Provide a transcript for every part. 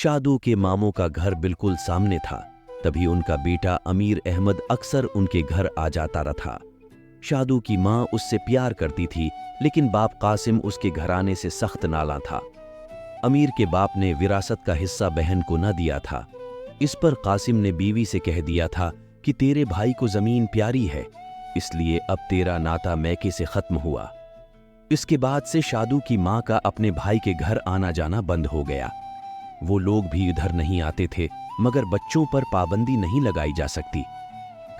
शादू के मामों का घर बिल्कुल सामने था। तभी उनका बेटा अमीर अहमद अक्सर उनके घर आ जाता रहा। शादू की मां उससे प्यार करती थी, लेकिन बाप कासिम उसके घराने से सख्त नाला था। अमीर के बाप ने विरासत का हिस्सा बहन को न दिया था। इस पर कासिम ने बीवी से कह दिया था कि तेरे भाई को जमीन प्यारी है, इसलिए अब तेरा नाता मैके से खत्म हुआ। इसके बाद से शादू की मां का अपने भाई के घर आना जाना बंद हो गया। वो लोग भी इधर नहीं आते थे, मगर बच्चों पर पाबंदी नहीं लगाई जा सकती।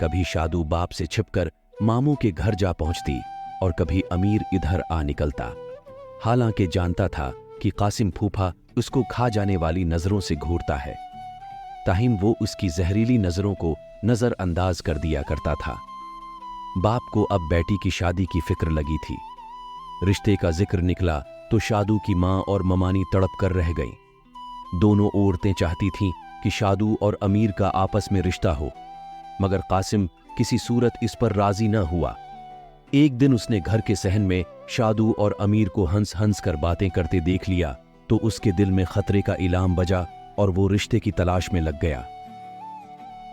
कभी शादू बाप से छिपकर मामू के घर जा पहुंचती और कभी अमीर इधर आ निकलता। हालांकि जानता था कि कासिम फूफा उसको खा जाने वाली नजरों से घूरता है, ताहिम वो उसकी जहरीली नजरों को नजरअंदाज कर दिया करता था। बाप को अब बेटी की शादी की फिक्र लगी थी। रिश्ते का जिक्र निकला तो शादू की मां और ममानी तड़प कर रह गईं। दोनों औरतें चाहती थीं कि शादू और अमीर का आपस में रिश्ता हो, मगर कासिम किसी सूरत इस पर राजी न हुआ। एक दिन उसने घर के सहन में शादू और अमीर को हंस हंस कर बातें करते देख लिया तो उसके दिल में खतरे का इलाम बजा और वो रिश्ते की तलाश में लग गया।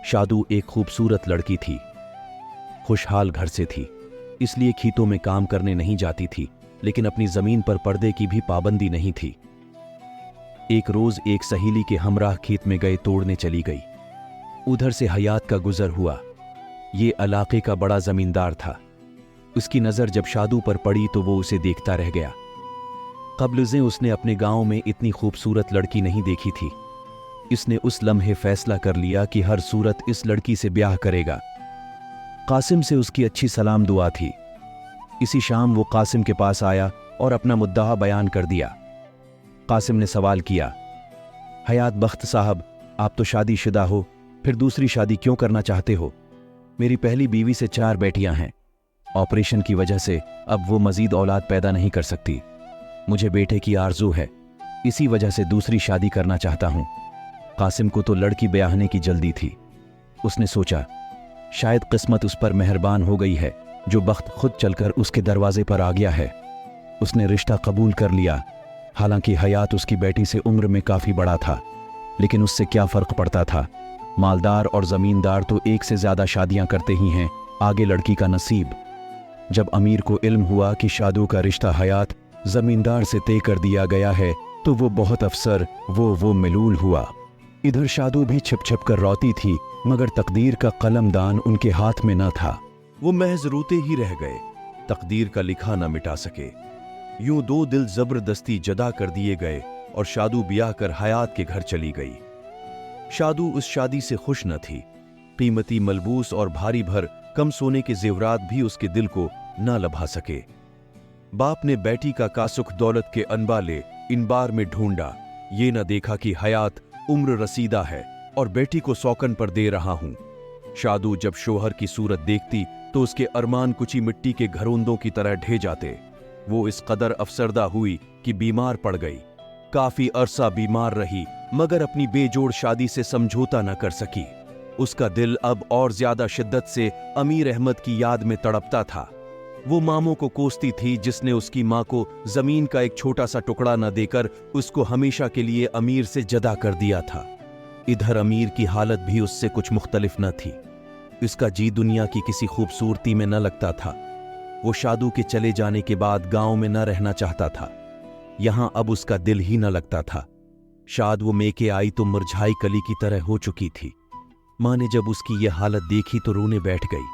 शादू एक खूबसूरत लड़की थी, खुशहाल घर से थी, इसलिए खेतों में काम करने नहीं जाती थी, लेकिन अपनी जमीन पर पर्दे की भी पाबंदी नहीं थी। एक रोज एक सहेली के हमराह खेत में गए तोड़ने चली गई। उधर से हयात का गुजर हुआ। ये इलाके का बड़ा जमींदार था। उसकी नजर जब शादू पर पड़ी तो वो उसे देखता रह गया। कब्ल से उसने अपने गांव में इतनी खूबसूरत लड़की नहीं देखी थी। इसने उस लम्हे फैसला कर लिया कि हर सूरत इस लड़की से ब्याह करेगा। कासिम से उसकी अच्छी सलाम दुआ थी। इसी शाम वो कासिम के पास आया और अपना मुद्दा बयान कर दिया। कासिम ने सवाल किया, हयात बख्त साहब, आप तो शादीशुदा हो, फिर दूसरी शादी क्यों करना चाहते हो? मेरी पहली बीवी से 4 बेटियां हैं। ऑपरेशन की वजह से अब वो मजीद औलाद पैदा नहीं कर सकती। मुझे बेटे की आरजू है, इसी वजह से दूसरी शादी करना चाहता हूं। कासिम को तो लड़की ब्याहने की जल्दी थी। उसने सोचा शायद किस्मत उस पर मेहरबान हो गई है, जो बख्त खुद चलकर उसके दरवाजे पर आ गया है। उसने रिश्ता कबूल कर लिया। हालांकि हयात उसकी बेटी से उम्र में काफी बड़ा था, लेकिन उससे क्या फर्क पड़ता था। मालदार और जमींदार तो एक से ज्यादा शादियां करते ही हैं, आगे लड़की का नसीब। जब अमीर को इल्म हुआ कि शादू का रिश्ता हयात जमींदार से तय कर दिया गया है तो वो बहुत अफसर वो मिलूल हुआ। इधर शादू भी छिप छिप कर रोती थी, मगर तकदीर का कलमदान उनके हाथ में न था। वो महज रोते ही रह गए, तकदीर का लिखा न मिटा सके। यूं 2 दिल जबरदस्ती जदा कर दिए गए और शादू ब्याह कर हयात के घर चली गई। शादू उस शादी से खुश न थी। कीमती मलबूस और भारी भर कम सोने के जेवरात भी उसके दिल को न लभा सके। बाप ने बेटी का कासुख दौलत के अनबाले इन बार में ढूंढा, ये न देखा कि हयात उम्र रसीदा है और बेटी को सौकन पर दे रहा हूं। शादू जब शोहर की सूरत देखती तो उसके अरमान कुची मिट्टी के घरोंदों की तरह ढह जाते। वो इस कदर अफसरदा हुई कि बीमार पड़ गई। काफी अरसा बीमार रही, मगर अपनी बेजोड़ शादी से समझौता न कर सकी। उसका दिल अब और ज्यादा शिद्दत से अमीर अहमद की याद में तड़पता था। वो मामों को कोसती थी जिसने उसकी मां को जमीन का एक छोटा सा टुकड़ा न देकर उसको हमेशा के लिए अमीर से जदा कर दिया था। इधर अमीर की हालत भी उससे कुछ मुख्तलिफ न थी। इसका जी दुनिया की किसी खूबसूरती में न लगता था। वो शादू के चले जाने के बाद गांव में न रहना चाहता था। यहां अब उसका दिल ही न लगता था। शाद वो मेके आई तो मुरझाई कली की तरह हो चुकी थी। मां ने जब उसकी यह हालत देखी तो रोने बैठ गई।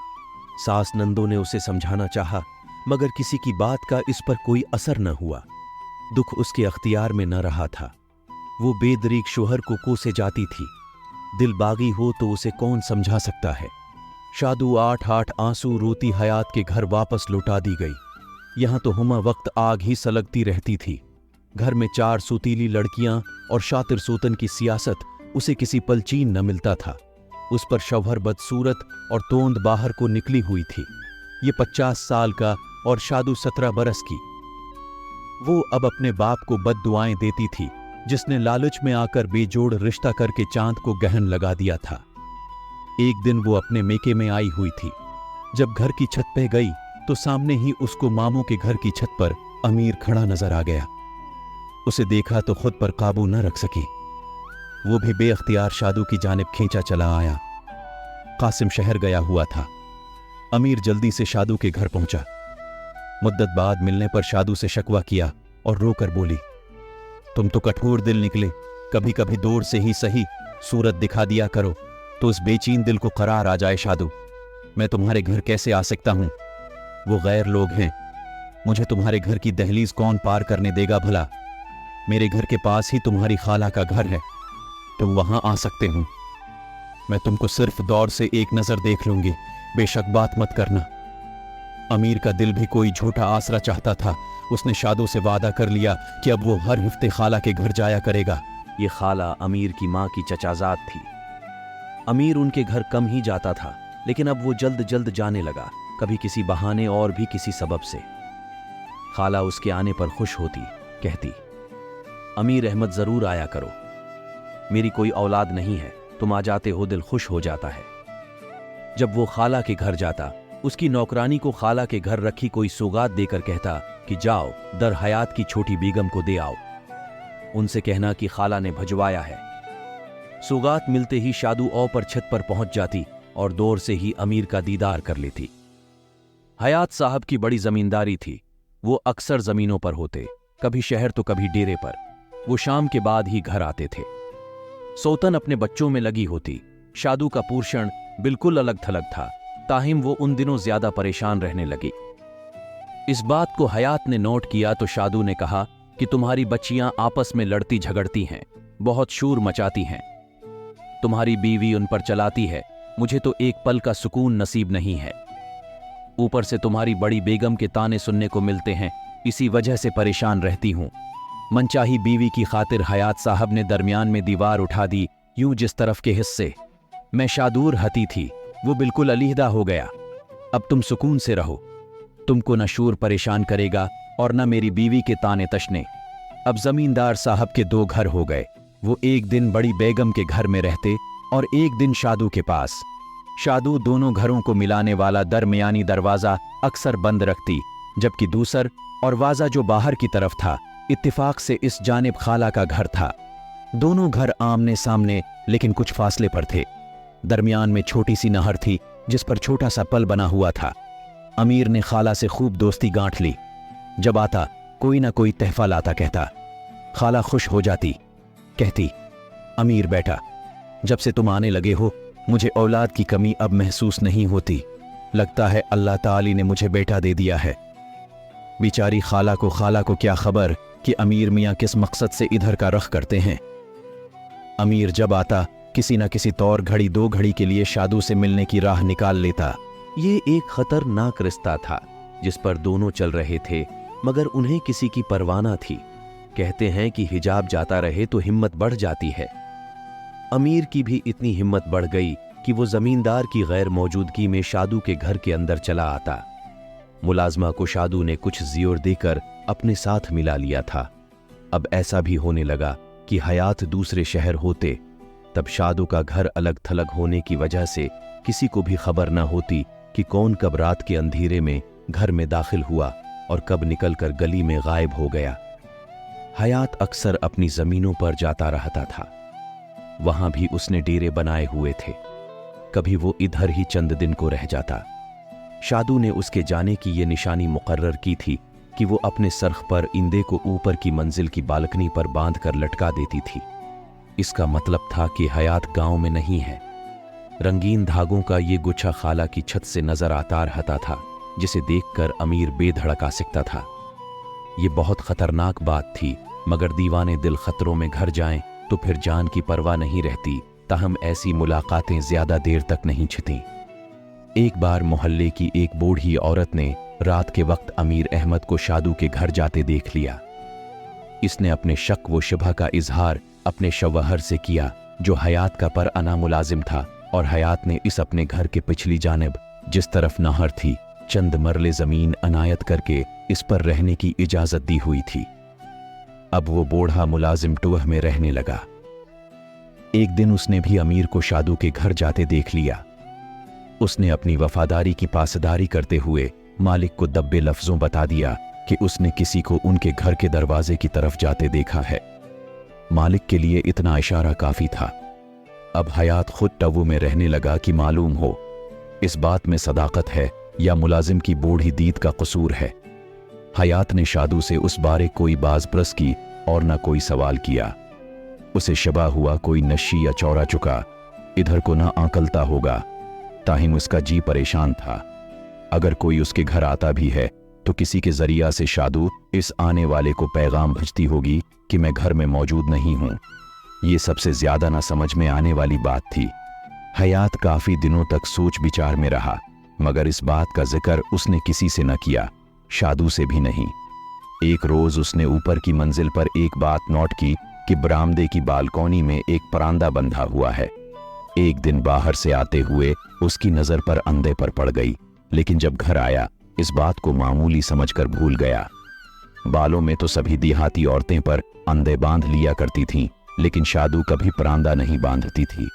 सास नंदों ने उसे समझाना चाहा, मगर किसी की बात का इस पर कोई असर न हुआ। दुख उसके अख्तियार में न रहा था। वो बेदरीक शोहर को कोसे जाती थी। दिल बागी हो तो उसे कौन समझा सकता है। शादू 8 आंसू रोती हयात के घर वापस लौटा दी गई। यहां तो हुमा वक्त आग ही सलगती रहती थी। घर में 4 सुतीली लड़कियां और शातिर सोतन की सियासत उसे किसी पलचीन न मिलता था। उस पर शौहर बदसूरत और तोंद बाहर को निकली हुई थी। ये 50 साल का और शादू 17 बरस की। वो अब अपने बाप को बद्दुआएं देती थी, जिसने लालच में आकर बेजोड़ रिश्ता करके चांद को गहन लगा दिया था। एक दिन वो अपने मेके में आई हुई थी। जब घर की छत पे गई तो सामने ही उसको मामू के घर की छत पर अमीर खड़ा नजर आ गया। उसे देखा तो खुद पर काबू न रख सकी। वो भी बेअख्तियार शादू की जानिब खींचा चला आया। कासिम शहर गया हुआ था। अमीर जल्दी से शादू के घर पहुंचा। मुद्दत बाद मिलने पर शादू से शकवा किया और रोकर बोली, तुम तो कठोर दिल निकले, कभी कभी दूर से ही सही सूरत दिखा दिया करो तो उस बेचैन दिल को करार आ जाए। शादू, मैं तुम्हारे घर कैसे आ सकता हूं? वो गैर लोग हैं, मुझे तुम्हारे घर की दहलीज कौन पार करने देगा भला? मेरे घर के पास ही तुम्हारी खाला का घर है, तुम वहां आ सकते हो। मैं तुमको सिर्फ दौर से एक नजर देख लूंगी, बेशक बात मत करना। अमीर का दिल भी कोई झूठा आसरा चाहता था। उसने शादू से वादा कर लिया कि अब वो हर हफ्ते खाला के घर जाया करेगा। ये खाला अमीर की माँ की चचाजाद थी। अमीर उनके घर कम ही जाता था, लेकिन अब वो जल्द जल्द जाने लगा, कभी किसी बहाने और भी किसी सबब से। खाला उसके आने पर खुश होती, कहती, अमीर अहमद जरूर आया करो, मेरी कोई औलाद नहीं है, तुम आ जाते हो दिल खुश हो जाता है। जब वो खाला के घर जाता, उसकी नौकरानी को खाला के घर रखी कोई सौगात देकर कहता कि जाओ दर हयात की छोटी बेगम को दे आओ, उनसे कहना कि खाला ने भजवाया है। सौगात मिलते ही शादू औ पर छत पर पहुंच जाती और दौर से ही अमीर का दीदार कर लेती। हयात साहब की बड़ी जमींदारी थी, वो अक्सर जमीनों पर होते, कभी शहर तो कभी डेरे पर। वो शाम के बाद ही घर आते थे। सौतन अपने बच्चों में लगी होती। शादू का पोषण बिल्कुल अलग थलग था, ताहिम वो उन दिनों ज्यादा परेशान रहने लगी। इस बात को हयात ने नोट किया तो शादू ने कहा कि तुम्हारी बच्चियां आपस में लड़ती झगड़ती हैं, बहुत शोर मचाती हैं, तुम्हारी बीवी उन पर चलाती है, मुझे तो एक पल का सुकून नसीब नहीं है। ऊपर से तुम्हारी बड़ी बेगम के ताने सुनने को मिलते हैं, इसी वजह से परेशान रहती हूं। मनचाही बीवी की खातिर हयात साहब ने दरमियान में दीवार उठा दी, यूं जिस तरफ के हिस्से मैं शादूर हती थी वो बिल्कुल अलहदा हो गया। अब तुम सुकून से रहो, तुमको न शोर परेशान करेगा और न मेरी बीवी के ताने तशने। अब जमींदार साहब के 2 घर हो गए, वो एक दिन बड़ी बेगम के घर में रहते और एक दिन शादू के पास। शादू दोनों घरों को मिलाने वाला दरमियानी दरवाजा अक्सर बंद रखती, जबकि दूसर और वाजा जो बाहर की तरफ था, इत्तिफाक से इस जानिब खाला का घर था। दोनों घर आमने सामने लेकिन कुछ फासले पर थे। दरमियान में छोटी सी नहर थी जिस पर छोटा सा पल बना हुआ था। अमीर ने खाला से खूब दोस्ती गांठ ली। जब आता कोई ना कोई तहफा लाता कहता। खाला खुश हो जाती, कहती, अमीर बेटा, जब से तुम आने लगे हो मुझे औलाद की कमी अब महसूस नहीं होती। लगता है अल्लाह ताली ने मुझे बेटा दे दिया है। बेचारी खाला को क्या खबर कि अमीर मियाँ किस मकसद से इधर का रख करते हैं। अमीर जब आता किसी न किसी तौर घड़ी 2 घड़ी के लिए शादू से मिलने की राह निकाल लेता। ये एक खतरनाक रिश्ता था जिस पर दोनों चल रहे थे, मगर उन्हें किसी की परवाह न थी। कहते हैं कि हिजाब जाता रहे तो हिम्मत बढ़ जाती है। अमीर की भी इतनी हिम्मत बढ़ गई कि वो जमींदार की गैर मौजूदगी में शादू के घर के अंदर चला आता। मुलाजमा को शादू ने कुछ ज़ियोर देकर अपने साथ मिला लिया था। अब ऐसा भी होने लगा कि हयात दूसरे शहर होते, तब शादू का घर अलग थलग होने की वजह से किसी को भी खबर न होती कि कौन कब रात के अंधेरे में घर में दाखिल हुआ और कब निकलकर गली में गायब हो गया। हयात अक्सर अपनी जमीनों पर जाता रहता था। वहां भी उसने डेरे बनाए हुए थे। कभी वो इधर ही चंद दिन को रह जाता। शादू ने उसके जाने की ये निशानी मुकर्रर की थी कि वो अपने सरख पर इंदे को ऊपर की मंजिल की बालकनी पर बांध कर लटका देती थी। इसका मतलब था कि हयात गांव में नहीं है। रंगीन धागों का ये गुच्छा खाला की छत से नजर आता रहता था, जिसे देखकर अमीर बेधड़क आ सकता था। ये बहुत खतरनाक बात थी, मगर दीवाने दिल खतरों में घर जाएं तो फिर जान की परवाह नहीं रहती। ताहम ऐसी मुलाकातें ज्यादा देर तक नहीं छितीं। एक बार मोहल्ले की एक बूढ़ी औरत ने रात के वक्त अमीर अहमद को शादू के घर जाते देख लिया। इसने अपने शक व शुबह का इजहार अपने शवहर से किया, जो हयात का पर अना मुलाजिम था, और हयात ने इस अपने घर के पिछली जानिब जिस तरफ नहर थी चंद मरले जमीन अनायत करके इस पर रहने की इजाजत दी हुई थी। अब वो बूढ़ा मुलाजिम टूह में रहने लगा। एक दिन उसने भी अमीर को शादू के घर जाते देख लिया। उसने अपनी वफादारी की पासदारी करते हुए मालिक को दब्बे लफ्जों बता दिया कि उसने किसी को उनके घर के दरवाजे की तरफ जाते देखा है। मालिक के लिए इतना इशारा काफी था। अब हयात खुद टवू में रहने लगा कि मालूम हो इस बात में सदाकत है या मुलाजिम की बूढ़ी दीद का कसूर है। हयात ने शादू से उस बारे कोई बाज़ की और न कोई सवाल किया। उसे शबा हुआ कोई नशी या चौरा चुका इधर को ना आंकलता होगा। ताहिम उसका जी परेशान था। अगर कोई उसके घर आता भी है तो किसी के जरिया से शादू इस आने वाले को पैगाम भेजती होगी कि मैं घर में मौजूद नहीं हूं। ये सबसे ज्यादा ना समझ में आने वाली बात थी। हयात काफी दिनों तक सोच विचार में रहा, मगर इस बात का जिक्र उसने किसी से न किया, शादू से भी नहीं। एक रोज उसने ऊपर की मंजिल पर एक बात नोट की कि बरामदे की बालकोनी में एक परांदा बंधा हुआ है। एक दिन बाहर से आते हुए उसकी नजर पर अंधे पर पड़ गई, लेकिन जब घर आया इस बात को मामूली समझकर भूल गया। बालों में तो सभी देहाती औरतें पर अंधे बांध लिया करती थीं, लेकिन शादू कभी परांदा नहीं बांधती थी।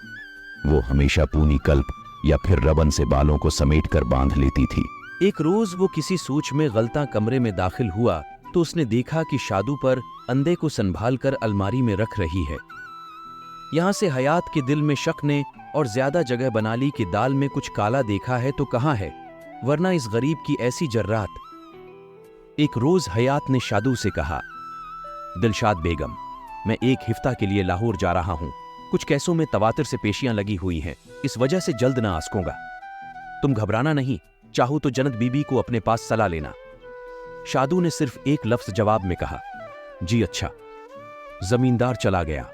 वो हमेशा पूनी कल्प या फिर रबन से बालों को समेटकर बांध लेती थी। एक रोज वो किसी सोच में गलता कमरे में दाखिल हुआ तो उसने देखा कि शादू पर अंधे को संभाल कर अलमारी में रख रही है। यहां से हयात के दिल में शक ने और ज्यादा जगह बना ली कि दाल में कुछ काला देखा है तो कहां है, वरना इस गरीब की ऐसी जर्रात। एक रोज हयात ने शादू से कहा, दिलशाद बेगम, मैं एक हिफ्ता के लिए लाहौर जा रहा हूं। कुछ कैसों में तवातिर से पेशियां लगी हुई हैं, इस वजह से जल्द ना आसकूंगा। तुम घबराना नहीं, चाहो तो जन्नत बीबी को अपने पास सलाह लेना। शादू ने सिर्फ एक लफ्ज जवाब में कहा, जी अच्छा। जमींदार चला गया।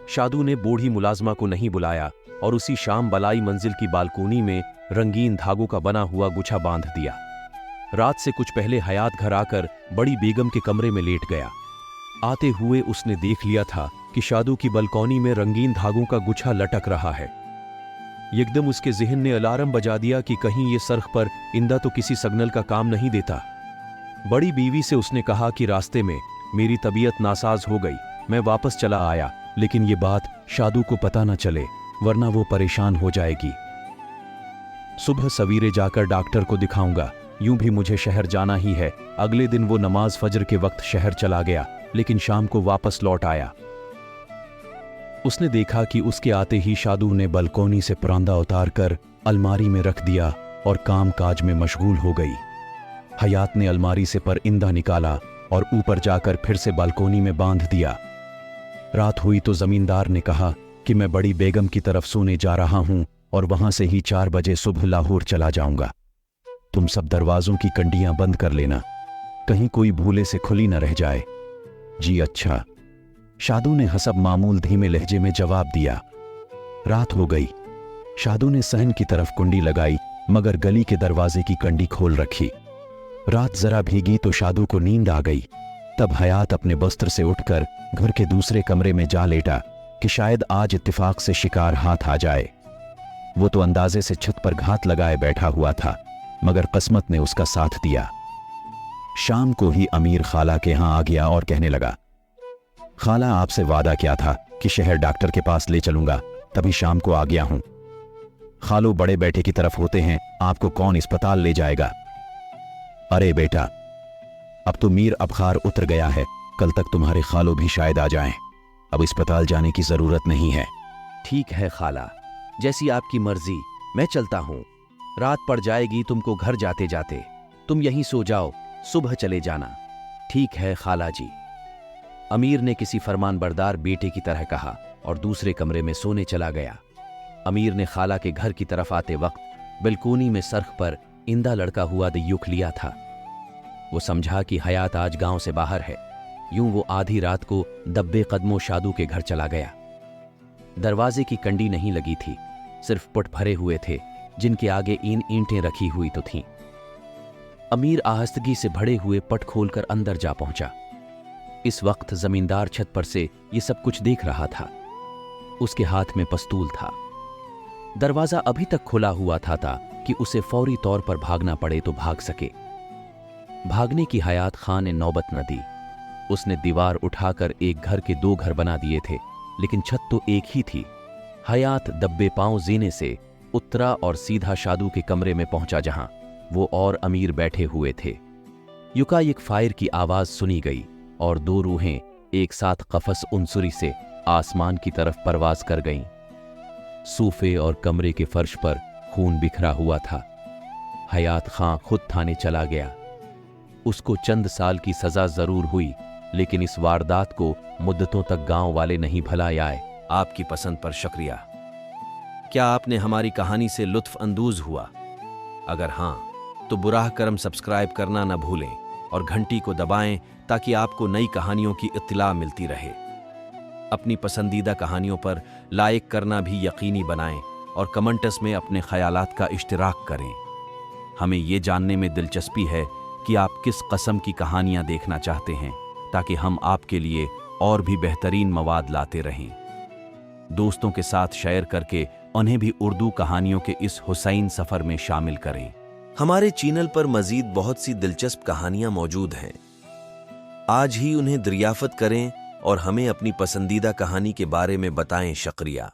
शादू ने बूढ़ी मुलाजमा को नहीं बुलाया और उसी शाम बलाई मंजिल की बालकोनी में रंगीन धागों का बना हुआ गुच्छा बांध दिया। रात से कुछ पहले हयात घर आकर बड़ी बेगम के कमरे में लेट गया। आते हुए उसने देख लिया था कि शादू की बालकोनी में रंगीन धागों का गुच्छा लटक रहा है। एकदम उसके जिहन ने अलार्म बजा दिया कि कहीं ये सरख पर इंदा तो किसी सिग्नल का काम नहीं देता। बड़ी बीवी से उसने कहा कि रास्ते में मेरी तबीयत नासाज हो गई, मैं वापस चला आया, लेकिन ये बात शादू को पता न चले, वरना वो परेशान हो जाएगी। सुबह सवेरे जाकर डॉक्टर को दिखाऊंगा, यूं भी मुझे शहर जाना ही है। अगले दिन वो नमाज फजर के वक्त शहर चला गया, लेकिन शाम को वापस लौट आया। उसने देखा कि उसके आते ही शादू ने बालकोनी से परांदा उतारकर अलमारी में रख दिया और काम काज में मशगूल हो गई। हयात ने अलमारी से पर इंदा निकाला और ऊपर जाकर फिर से बालकोनी में बांध दिया। रात हुई तो जमींदार ने कहा कि मैं बड़ी बेगम की तरफ सोने जा रहा हूं और वहां से ही 4 बजे सुबह लाहौर चला जाऊंगा। तुम सब दरवाजों की कंडियां बंद कर लेना, कहीं कोई भूले से खुली न रह जाए। जी अच्छा, शादू ने हसब मामूल धीमे लहजे में जवाब दिया। रात हो गई। शादू ने सहन की तरफ कुंडी लगाई, मगर गली के दरवाजे की कंडी खोल रखी। रात जरा भीगी तो शादू को नींद आ गई। तब हयात अपने बस्तर से उठकर घर के दूसरे कमरे में जा लेटा कि शायद आज इत्तेफाक से शिकार हाथ आ जाए। वो तो अंदाजे से छत पर घात लगाए बैठा हुआ था, मगर किस्मत ने उसका साथ दिया। शाम को ही अमीर खाला के यहां आ गया और कहने लगा, खाला आपसे वादा किया था कि शहर डॉक्टर के पास ले चलूंगा, तभी शाम को आ गया हूं। खालो बड़े बेटे की तरफ होते हैं, आपको कौन अस्पताल ले जाएगा? अरे बेटा, अब तो मीर अबखार उतर गया है, कल तक तुम्हारे खालो भी शायद आ जाएं। अब अस्पताल जाने की जरूरत नहीं है। ठीक है खाला, जैसी आपकी मर्जी, मैं चलता हूं। रात पड़ जाएगी तुमको घर जाते जाते, तुम यहीं सो जाओ, सुबह चले जाना। ठीक है खाला जी। अमीर ने किसी फरमानबरदार बेटे की तरह कहा और दूसरे कमरे में सोने चला गया। अमीर ने खाला के घर की तरफ आते वक्त बालकोनी में सरख पर इंदा लड़का हुआ दयुख लिया था। वो समझा कि हयात आज गांव से बाहर है। यूं वो आधी रात को दब्बे कदमों शादू के घर चला गया। दरवाजे की कंडी नहीं लगी थी, सिर्फ पुट भरे हुए थे जिनके आगे ईंटें रखी हुई तो थीं। अमीर आहस्तगी से भरे हुए पट खोलकर अंदर जा पहुंचा। इस वक्त जमींदार छत पर से ये सब कुछ देख रहा था। उसके हाथ में पस्तूल था। दरवाजा अभी तक खुला हुआ था कि उसे फौरी तौर पर भागना पड़े तो भाग सके। भागने की हयात खान ने नौबत न दी। उसने दीवार उठाकर एक घर के 2 घर बना दिए थे, लेकिन छत तो एक ही थी। हयात दब्बे पांव जीने से उतरा और सीधा शादू के कमरे में पहुंचा, जहां वो और अमीर बैठे हुए थे। युकायिक फायर की आवाज सुनी गई और 2 रूहें एक साथ कफस उनसुरी से आसमान की तरफ परवाज कर गईं। सूफे और कमरे के फर्श पर खून बिखरा हुआ था। हयात खां खुद थाने चला गया। उसको चंद साल की सजा जरूर हुई, लेकिन इस वारदात को मुद्दतों तक गांव वाले नहीं भुलाए आए। आपकी पसंद पर शुक्रिया। क्या आपने हमारी कहानी से लुत्फ अंदोज हुआ? अगर हां, तो बुराह करम सब्सक्राइब करना न भूलें और घंटी को दबाएं ताकि आपको नई कहानियों की इत्तला मिलती रहे। अपनी पसंदीदा कहानियों पर लाइक करना भी यकीनी बनाएं और कमेंट्स में अपने ख्यालात का इश्तिराक करें। हमें ये जानने में दिलचस्पी है कि आप किस कस्म की कहानियां देखना चाहते हैं, ताकि हम आपके लिए और भी बेहतरीन मवाद लाते रहें। दोस्तों के साथ शेयर करके उन्हें भी उर्दू कहानियों के इस हुसैन सफ़र में शामिल करें। हमारे चैनल पर मजीद बहुत सी दिलचस्प कहानियां मौजूद हैं। आज ही उन्हें दरियाफत करें और हमें अपनी पसंदीदा कहानी के बारे में बताएं। शुक्रिया।